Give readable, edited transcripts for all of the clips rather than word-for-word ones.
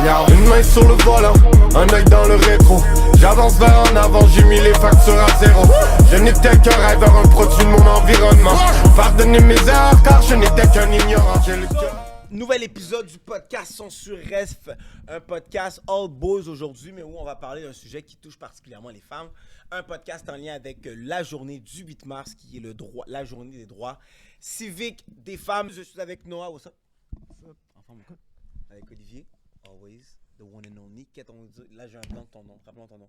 regarde. Une main sur le volant, un œil dans le rétro. J'avance vers en avant, j'ai mis les factures à zéro. Je n'étais qu'un rêveur, un produit de mon environnement. Pardonnez mes erreurs car je n'étais qu'un ignorant. J'ai le cœur. Nouvel épisode du podcast Son sur Ref, un podcast all boys aujourd'hui, mais où on va parler d'un sujet qui touche particulièrement les femmes. Un podcast en lien avec la journée du 8 mars, qui est la journée des droits civiques des femmes. Je suis avec Noah, what's up? En forme, quoi? Avec Olivier, always, the one and only. Là, j'ai un blanc de ton nom, rappelons ton nom.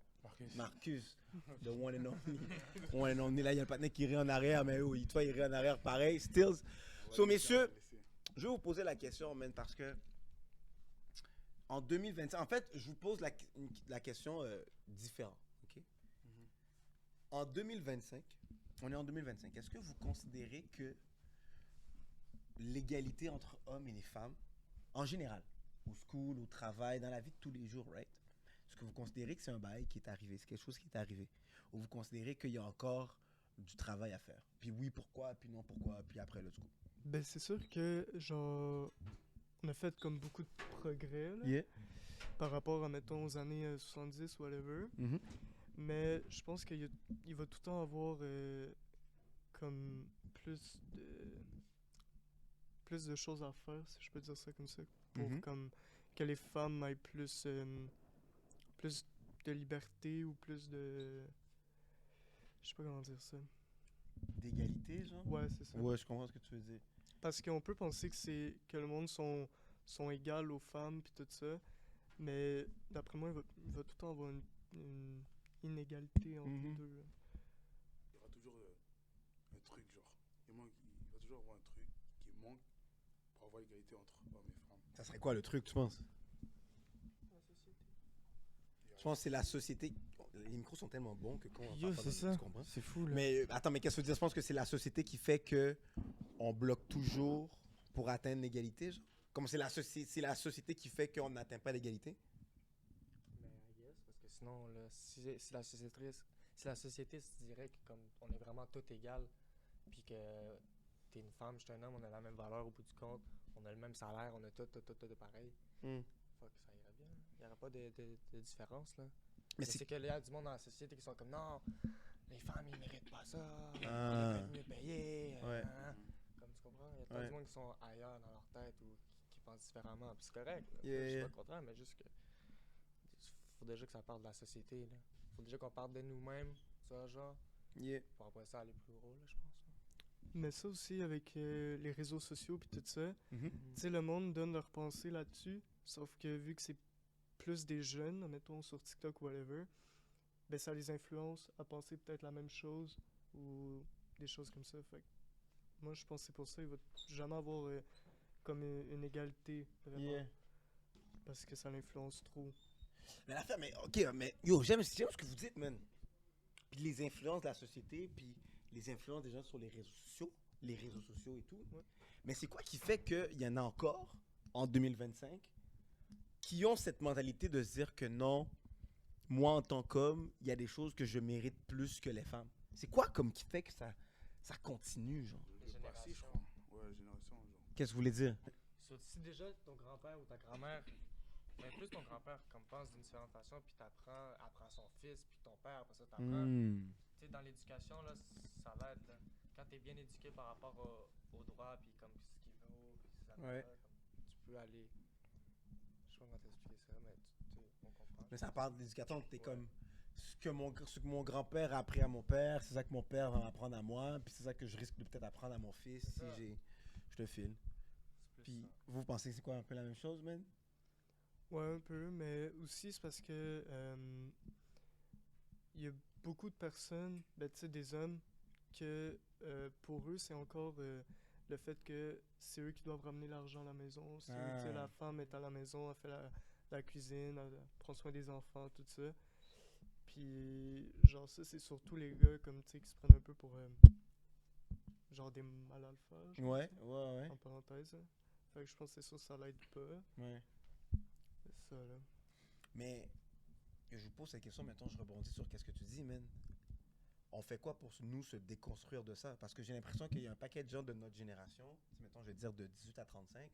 Marcus, the one and only. One and only, là, il y a le patin qui rit en arrière, mais oui, toi, il rit en arrière pareil, stills. So, messieurs, je vais vous poser la question, man, parce que en 2025, en fait, je vous pose la question différente, ok? En 2025, on est en 2025, est-ce que vous considérez que l'égalité entre hommes et les femmes, en général, au school, au travail, dans la vie de tous les jours, right? Est-ce que vous considérez que c'est un bail qui est arrivé, c'est quelque chose qui est arrivé? Ou vous considérez qu'il y a encore du travail à faire? Puis oui, pourquoi? Puis non, pourquoi? Puis après, let's go. Ben, c'est sûr que, genre, on a fait comme beaucoup de progrès, là, Yeah. par rapport à, mettons, aux années 70, whatever. Mm-hmm. Mais je pense qu'il va tout le temps avoir, comme, plus de choses à faire, si je peux dire ça comme ça, pour, comme, que les femmes aient plus de liberté ou plus de... Je sais pas comment dire ça. D'égalité, genre? Ouais, c'est ça. Ouais, je comprends ce que tu veux dire. Parce qu'on peut penser que le monde sont égales aux femmes puis tout ça, mais d'après moi, il va tout le temps avoir une inégalité entre les deux. Là. Il y aura toujours un truc, genre. Il va toujours avoir un truc qui manque pour avoir égalité entre hommes et femmes. Ça serait quoi le truc, tu penses? La société. Je pense que c'est la société. Les micros sont tellement bons que quand on Yo, parle pas c'est dans le- ça. tu comprends? C'est fou, là. Mais attends, mais qu'est-ce que tu veux dire? Je pense que c'est la société qui fait que on bloque toujours pour atteindre l'égalité, genre? Comme c'est la société qui fait qu'on n'atteint pas l'égalité? Mais I guess, parce que sinon, là, si la société se dirait que comme on est vraiment tout égal, puis que t'es une femme, je suis un homme, on a la même valeur au bout du compte, on a le même salaire, on a tout de pareil. Fuck, ça irait bien. Il n'y aura pas de différence, là. Mais c'est que il y a du monde dans la société qui sont comme non, les femmes ils méritent pas ça, ils devraient être mieux payés. Ouais. Comme tu comprends, il y a plein de monde qui sont ailleurs dans leur tête ou qui pensent différemment. Puis c'est correct, là. Yeah, Je suis yeah. pas le contraire, mais juste que faut déjà que ça parte de la société, là. Faut déjà qu'on parte de nous-mêmes, ça genre, Yeah. pour après ça aller plus haut, là, je pense. Là. Mais ça aussi, avec les réseaux sociaux puis tout ça, Mhm. tu sais, le monde donne leur pensée là-dessus, sauf que vu que c'est plus des jeunes, mettons sur TikTok ou whatever, ben ça les influence à penser peut-être la même chose ou des choses comme ça. Fait que moi, je pense que c'est pour ça qu'il va jamais avoir comme une égalité, vraiment. Yeah. Parce que ça l'influence trop. Mais l'affaire, mais ok, mais yo, j'aime ce que vous dites, man. Puis les influences de la société, puis les influences des gens sur les réseaux sociaux et tout. Ouais. Mais c'est quoi qui fait qu'il y en a encore, en 2025, qui ont cette mentalité de se dire que non, moi en tant qu'homme, il y a des choses que je mérite plus que les femmes? C'est quoi comme qui fait que ça continue, genre? Les Le passé, je générations. crois. Ouais, génération, genre. Qu'est-ce que vous voulez dire? Si déjà ton grand-père ou ta grand-mère, mais plus ton grand-père comme pense d'une différente façon, puis apprend son fils, puis ton père, après ça t'apprends. Tu sais, dans l'éducation, là, ça l'aide, là. Quand t'es bien éduqué par rapport au droit, puis comme ce qu'il vaut, puis ces affaires-là, Ouais. comme tu peux aller... Je sais pas comment t'expliquer ça, mais on comprend. Mais ça parle d'éducation, t'es Ouais. comme ce que mon grand-père a appris à mon père, c'est ça que mon père va m'apprendre à moi, puis c'est ça que je risque de peut-être apprendre à mon fils C'est si ça. je te file. C'est plus Puis ça. vous pensez que c'est quoi un peu la même chose, man? Ouais, un peu, mais aussi c'est parce que il y a beaucoup de personnes, ben, tu sais, des hommes, que pour eux, c'est encore le fait que c'est eux qui doivent ramener l'argent à la maison. C'est eux, tu sais, la femme est à la maison, elle fait la cuisine, elle prend soin des enfants, tout ça. Puis, genre, ça, c'est surtout les gars, comme, tu sais, qui se prennent un peu pour, genre, des mal alpha, genre, Ouais, ouais. en parenthèse. Hein. Fait que je pense que c'est ça, ça l'aide pas. Ouais. C'est ça, là. Mais je vous pose cette question, maintenant je rebondis sur qu'est-ce que tu dis, man. On fait quoi pour nous se déconstruire de ça? Parce que j'ai l'impression qu'il y a un paquet de gens de notre génération, mettons, je vais dire de 18 à 35,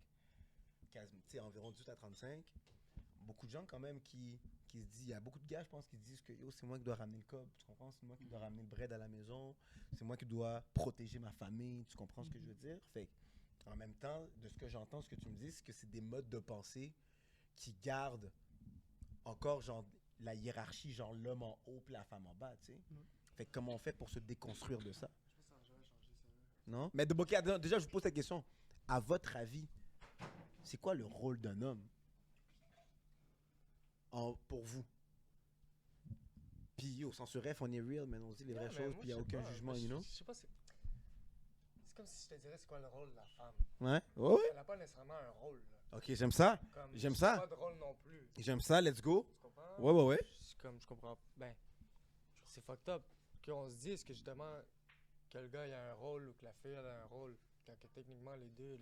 environ 18 à 35, beaucoup gens quand même qui se disent, il y a beaucoup de gars, je pense, qui disent que yo, c'est moi qui dois ramener le cob, tu comprends? C'est moi qui dois ramener le bread à la maison, c'est moi qui dois protéger ma famille, tu comprends ce que je veux dire? Fait en même temps, de ce que j'entends, ce que tu me dis, c'est que c'est des modes de pensée qui gardent encore genre la hiérarchie, genre l'homme en haut puis la femme en bas, tu sais? Fait que comment on fait pour se déconstruire de ça? Je pense que ça aurait changé ça. Non? Mais de, ok, attends, déjà, je vous pose cette question. À votre avis, c'est quoi le rôle d'un homme pour vous? Puis, au sens ref, on est real, mais on dit les vraies choses, puis il n'y a aucun jugement, you know? Je sais pas, c'est comme si je te dirais c'est quoi le rôle de la femme. Ouais? Ouais, Elle n'a pas nécessairement un rôle. Là. Ok, j'aime ça. Comme, J'aime c'est ça. pas de rôle non plus. J'aime ça, let's go. Tu comprends? Ouais. Je comprends. Ben, c'est fucked up qu'on se dise que justement que le gars il a un rôle ou que la fille elle a un rôle. Quand que techniquement les deux,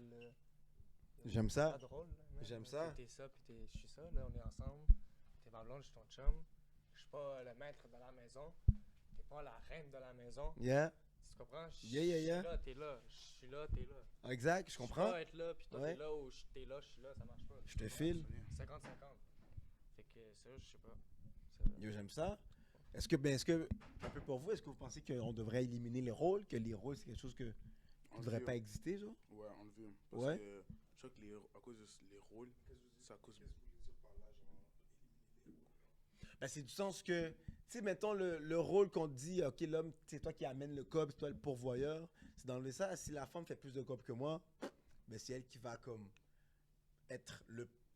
J'aime ça. pas de rôle. Là, man. J'aime ça. T'es ça, puis je suis ça. Là, on est ensemble. T'es ma blonde, je suis ton chum. Je suis pas le maître de la maison. T'es pas la reine de la maison. Yeah. Tu comprends? Yeah. Je suis là, t'es là. Je suis là, t'es là. Exact, je Je comprends. peux pas être là, puis toi Ouais. t'es là, ou t'es là, je suis là, ça marche pas. Je te file. 50-50. Fait que ça, je sais pas. Ça- Yo, j'aime ça. Est-ce que, un peu pour vous, est-ce que vous pensez qu'on devrait éliminer les rôles, que les rôles, c'est quelque chose qui ne devrait pas exister, genre? Ouais, enlever. Parce Ouais. que je crois que à cause de les rôles, c'est à cause. Ben, c'est du sens que, tu sais, mettons le rôle qu'on te dit, ok, l'homme, c'est toi qui amène le cob, c'est toi le pourvoyeur. C'est d'enlever ça. Si la femme fait plus de cob que moi, ben, c'est elle qui va comme être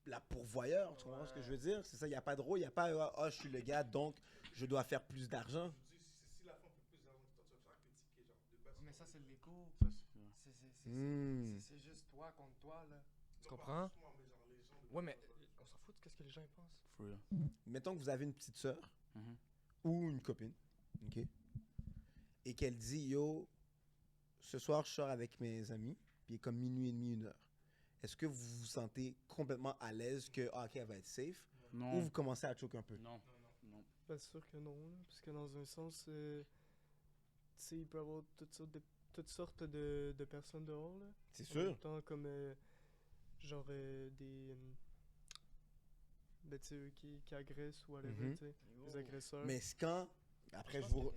la pourvoyeur. Tu comprends ce que je veux dire? C'est ça, il n'y a pas de rôle, il n'y a pas, ah, je suis le gars, donc je dois faire plus d'argent. Si la femme fait plus d'argent, tu vas faire critiquer, genre, de base. Mais ça, c'est de l'écho. Ça, c'est. Hmm. C'est juste toi contre toi, là. Tu comprends? Ouais, mais on s'en fout de ce que les gens y pensent. For real. Mettons que vous avez une petite sœur Mhm. ou une copine, ok? Et qu'elle dit, yo, ce soir, je sors avec mes amis, puis il est comme minuit et demi, 1h. Est-ce que vous vous sentez complètement à l'aise que, ah, ok, elle va être safe? Non. Ou vous commencez à choquer un peu? Non. Pas sûr que non, là, parce que dans un sens, tu sais, il peut y avoir toutes sortes de personnes dehors, là. C'est En même sûr. temps, comme, genre, ben, tu sais, eux qui agressent ou whatever, Mhm. tu sais, les agresseurs. Mais c'est quand, après, je vous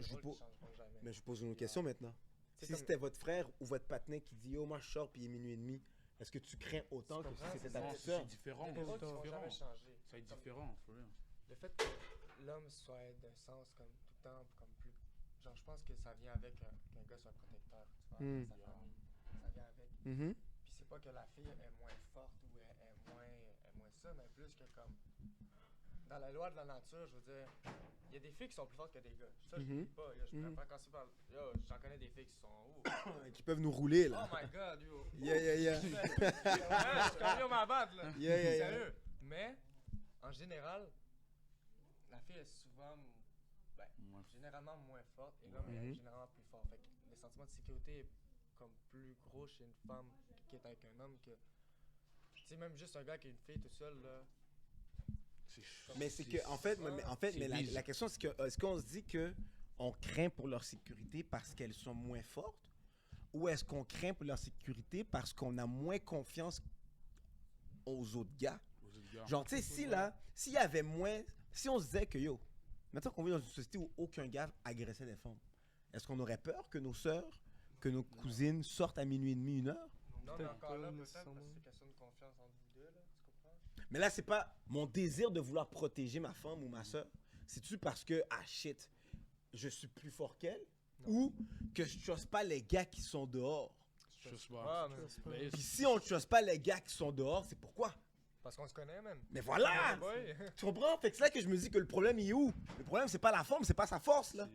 pose une autre question maintenant. C'est Si comme- c'était votre frère ou votre partenaire qui dit, yo, moi, je sors, puis il est minuit et demi, est-ce que tu crains autant que si comprends, c'était c'est ta ça. petite C'est sœur? différent. Les rôles qui différent. vont jamais changer. Ça va être Comme- différent, for real. Le fait que l'homme soit d'un sens comme tout le temps, comme plus. Genre, je pense que ça vient avec qu'un gars soit protecteur, tu vois, Hmm. sa famille. Ça vient avec. Mhm. Puis c'est pas que la fille est moins forte ou est moins ça, mais plus que comme. Dans la loi de la nature, je veux dire, il y a des filles qui sont plus fortes que des gars. Ça, je Mhm. ne dis pas. Yo, je Mhm. préfère quand c'est par. Yo, j'en connais des filles qui sont. Qui peuvent nous rouler, Oh là. my god, yo. Yeah. Ouais, je suis comme yo ma batte, là. Yeah. Sérieux. Mais, en général, la fille est souvent. Moins Généralement moins forte et l'homme Mhm. est généralement plus fort. Fait que le sentiment de sécurité est comme plus gros chez une femme qui est avec un homme que. Tu sais, même juste un gars qui est une fille tout seul, là. Mais c'est que, en fait, c'est mais bizarre. la question, c'est que, est-ce qu'on se dit que on craint pour leur sécurité parce qu'elles sont moins fortes? Ou est-ce qu'on craint pour leur sécurité parce qu'on a moins confiance aux autres gars? aux autres gars. Genre, tu sais, s'il y avait moins, si on se disait que, yo, maintenant qu'on vit dans une société où aucun gars agressait les femmes, est-ce qu'on aurait peur que nos sœurs, que nos cousines sortent à minuit et demi, 1h? Non, mais Peut-être encore pas là, peut-être parce que nécessairement. c'est question de confiance entre vous deux, là. Tu comprends? Mais là, c'est pas mon désir de vouloir protéger ma femme ou ma soeur. C'est-tu parce que, ah shit, je suis plus fort qu'elle? Ou que je trust pas les gars qui sont dehors? Je sais Ah, pas. mais c'est pas- Mais Puis si on ne trust pas les gars qui sont dehors, c'est pourquoi? parce qu'on se connaît, man. Mais voilà! Ouais. Tu comprends? Fait que c'est là que je me dis que le problème, il est où? Le problème, c'est pas la forme, c'est pas sa force, là.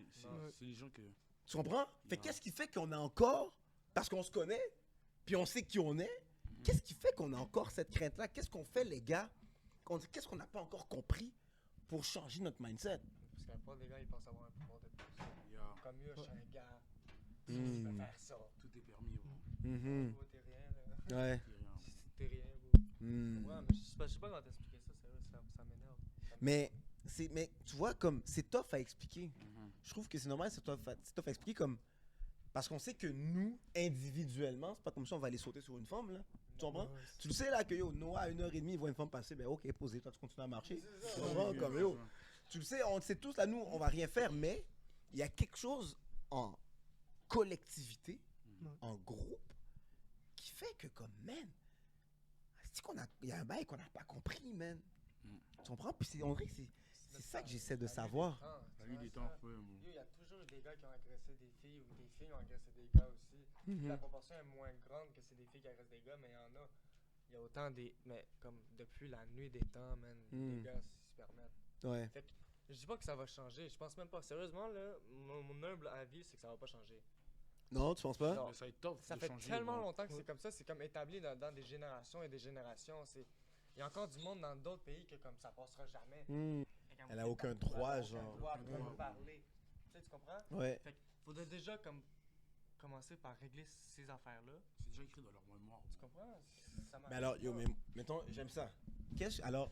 c'est les gens que. Tu comprends? Fait que Non. qu'est-ce qui fait qu'on a encore, parce qu'on se connaît, puis on sait qui on est, qu'est-ce qui fait qu'on a encore cette crainte-là? Qu'est-ce qu'on fait, les gars? Qu'est-ce qu'on n'a pas encore compris pour changer notre mindset? Parce que la plupart des gars, ils pensent avoir un pouvoir de plus. Yeah. Comme yo, je suis un gars. Je Mm. peux faire ça. Tout est permis, bro. Mhm. Bro, t'es rien, là. Ouais. C'est rien. T'es rien, bro. Mm. Ouais, mais je sais pas comment t'expliquer ça, sérieux, ça m'énerve. Mais tu vois, comme, c'est tough à expliquer. Mhm. Je trouve que c'est normal, c'est tough à expliquer comme. Parce qu'on sait que nous, individuellement, c'est pas comme ça on va aller sauter sur une femme, là. Tu comprends? Ouais, Tu le sais là que yo, Noah à 1h30, il voit une femme passer, ben ok, posez, toi tu continues à marcher. Tu comprends? Comme yo. Tu le sais, on le sait tous là, nous, on va rien faire, mais il y a quelque chose en collectivité, Ouais. en groupe, qui fait que comme, man, il y a un bail qu'on n'a pas compris, man. Tu comprends? Puis on dirait que c'est ça que j'essaie de savoir. La vie des temps, ouais, bon. Il y a toujours eu des gars qui ont agressé des filles ou des filles ont agressé des gars aussi. Mhm. La proportion est moins grande que c'est des filles qui agressent des gars, mais il y en a. Il y a autant des. Mais comme depuis la nuit des temps, man, Mhm. les gars se permettent. Ouais. Fait que je dis pas que ça va changer. Je pense même pas. Sérieusement, là, mon humble avis, c'est que ça va pas changer. Non, tu penses pas? Non. Mais ça va être tough Ça de fait changer, tellement bon. longtemps que c'est comme ça. C'est comme établi dans des générations et des générations. Il y a encore du monde dans d'autres pays que comme ça passera jamais. Hmm. Elle a aucun droit, genre. Droit Aucun droit. de parler. Tu comprends? Ouais. Fait qu'il faudrait déjà commencer par régler ces affaires-là. C'est déjà écrit dans leur mémoire. Tu comprends? Ça marche Mais alors, yo, pas. mais mettons, j'aime ça. Alors,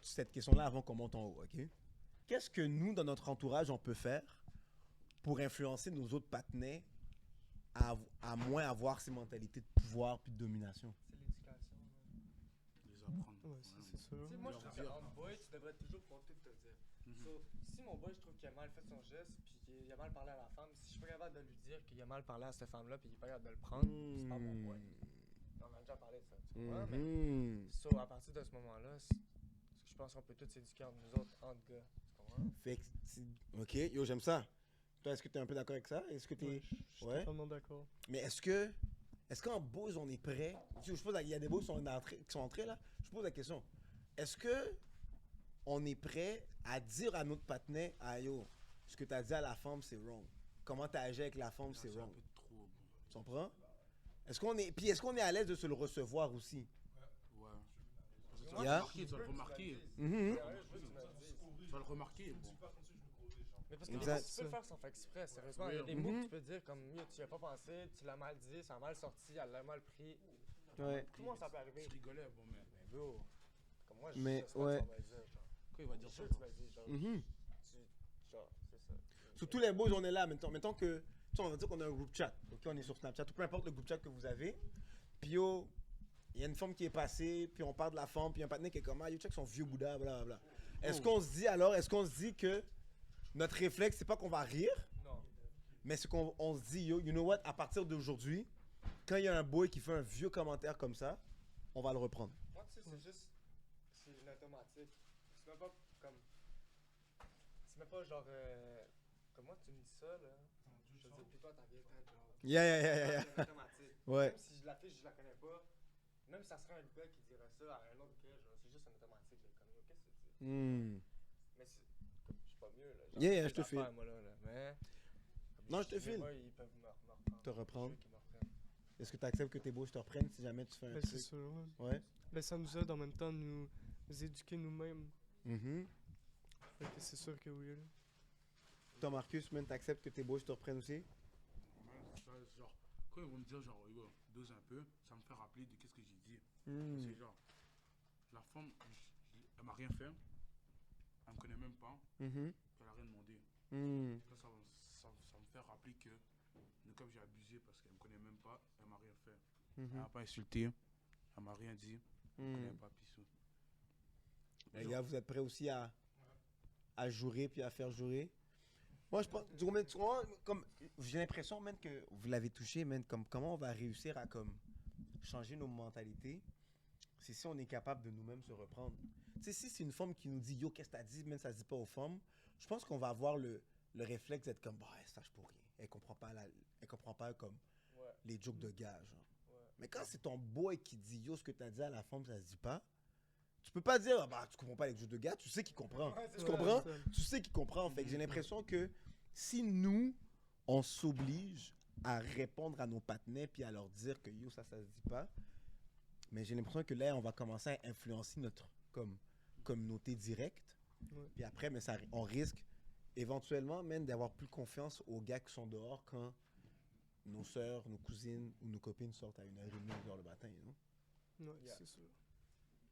cette question-là avant qu'on monte en haut, ok? Qu'est-ce que nous, dans notre entourage, on peut faire pour influencer nos autres partenaires à moins avoir ces mentalités de pouvoir puis de domination? C'est l'éducation. Les apprendre. Ouais, ça, c'est sûr. Tu sais, moi, je Leur trouve dire. qu'en boy, tu devrais toujours pouvoir tout te dire. Mhm. So, si mon boy, je trouve qu'il a mal fait son geste, puis qu'il a mal parlé à la femme, si je suis pas capable de lui dire qu'il a mal parlé à cette femme-là, puis il est pas capable de le prendre, c'est pas mon boy. On a déjà parlé de ça, tu comprends? Mais, Mhm. so, à partir de ce moment-là, je pense qu'on peut tous s'éduquer entre nous autres, entre gars. Tu comprends? Fait que ok, yo, j'aime ça. Toi, est-ce que tu es un peu d'accord avec ça? Est-ce que tu Ouais, je suis Ouais. totalement d'accord. Mais est-ce qu'en boys, on est prêt? Je pose il y a des boys qui sont entrés là. Je pose la question. Est-ce que on est prêt à dire à notre partenaire, ah yo, ce que tu as dit à la femme, c'est wrong. Comment tu as agi avec la femme, c'est C'est un wrong. peu trop, bon. Tu comprends? Est-ce qu'on est à l'aise de se le recevoir aussi? Ouais. Parce que tu vas Yeah. le remarquer, tu vas le remarquer. Mhm. Sérieux, je veux que tu me le dises. Tu vas le remarquer, bon. Mais parce que Exact. des fois, tu peux le faire sans faire exprès, sérieusement. Il y a des Mhm. mots que tu peux dire comme, yo, tu y as pas pensé, tu l'as mal dit, ça a mal sorti, elle l'a mal pris. Ouais. Tout le monde, ça peut arriver. Je rigolais, bon, mais Mais bro, comme moi, je Mais, sais ce que ouais. tu vas me dire, genre. quand il va Je dire sais ça, que tu vas le dire, genre. Mhm. Genre, c'est ça. Sur tous les boys, on est là. Mettons que, tu sais, on va dire qu'on a un groupe chat. Ok, on est sur Snapchat, peu importe le groupe chat que vous avez. Puis yo, il y a une femme qui est passée, puis on parle de la femme, puis un partenaire qui est comme, ah, yo, check son vieux Bouddha, blablabla. Est-ce qu'on se dit que notre réflexe, c'est pas qu'on va rire, Non. mais c'est qu'on se dit, yo, you know what, à partir d'aujourd'hui, quand il y a un boy qui fait un vieux commentaire comme ça, on va le reprendre. Moi, tu sais, c'est une automatique. C'est même pas comme. C'est même pas genre. Comme moi, tu me dis ça, là. Je te dis, puis toi, ta vieille tête, genre. Yeah. C'est automatique. Ouais. Même si la fille, je la connais pas, même si ça serait un gars qui dirait ça à un autre gars, genre, c'est juste un automatique. Là, comme, yo, qu'est-ce que c'est? Hmm. Mais je suis pas mieux, là. Yeah, des je te affaires, file. moi, là. Mais. comme Non, je te dis, file. moi, ils peuvent me reprendre. Te reprendre. Je veux qu'ils me reprennent. Est-ce que tu acceptes que tes boys te reprennent si jamais tu fais un Ben, c'est truc? sûr. Ouais. Ouais. Ben, ça nous aide en même temps à nous éduquer nous-mêmes. Mhm. Fait que c'est sûr que oui. Là. Toi, Marcus, man, t'acceptes que tes boys te reprennent aussi? Ouais, ça, genre, quand ils vont me dire, genre, yo, dose un peu, ça me fait rappeler de qu'est-ce que j'ai dit. Hmm. C'est genre, la femme, elle m'a rien fait, elle me connaît même pas, Mhm. elle a rien demandé. Hmm. Là, ça me fait rappeler que, comme j'ai abusé parce qu'elle me connaît même pas, elle m'a rien fait. Elle Mhm. m'a pas insulté, elle m'a rien dit, elle me connaît Hmm. pas, pissou. Les gars, vous êtes prêts aussi à jurer puis à faire jurer? Moi, je pense, tu vois, comme, j'ai l'impression, même que vous l'avez touché, même, comme, comment on va réussir à, comme, changer nos mentalités, c'est si on est capable de nous-mêmes se reprendre. Tu sais, si c'est une femme qui nous dit, yo, qu'est-ce que t'as dit, même ça se dit pas aux femmes, je pense qu'on va avoir le réflexe d'être comme, bah, elle sache pour rien. Elle comprend pas, comme, Ouais, les jokes de gars, genre. ouais. Mais quand c'est ton boy qui dit, yo, ce que t'as dit à la femme, ça se dit pas, tu peux pas dire, ah, bah, tu comprends pas les jokes de gars, tu sais qu'il comprend. Ouais, Tu c'est comprends? ça. Tu sais qu'il comprend. Fait que j'ai l'impression que si nous, on s'oblige à répondre à nos partenaires puis à leur dire que yo, ça se dit pas, mais j'ai l'impression que là, on va commencer à influencer notre communauté directe. Ouais. Puis après, mais on risque éventuellement même d'avoir plus confiance aux gars qui sont dehors quand nos sœurs, nos cousines ou nos copines sortent à 1h30 vers le matin. You know? Ouais, Yeah. c'est sûr.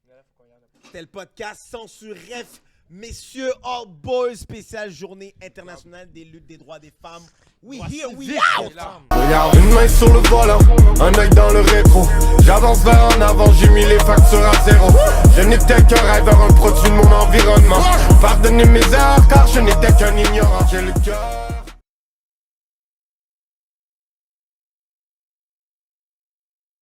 Mais là, faut qu'on y en a pas. C'était le podcast Censure F, messieurs, All Boys, spéciale journée internationale des luttes des droits des femmes. We Voici here, we vite, out! les larmes. Regarde, une main sur le volant, un œil dans le rétro. J'avance vers en avant, j'ai mis les factures à zéro. Je n'étais qu'un rêveur, un produit de mon environnement. Pardonnez mes erreurs car je n'étais qu'un ignorant. J'ai le cœur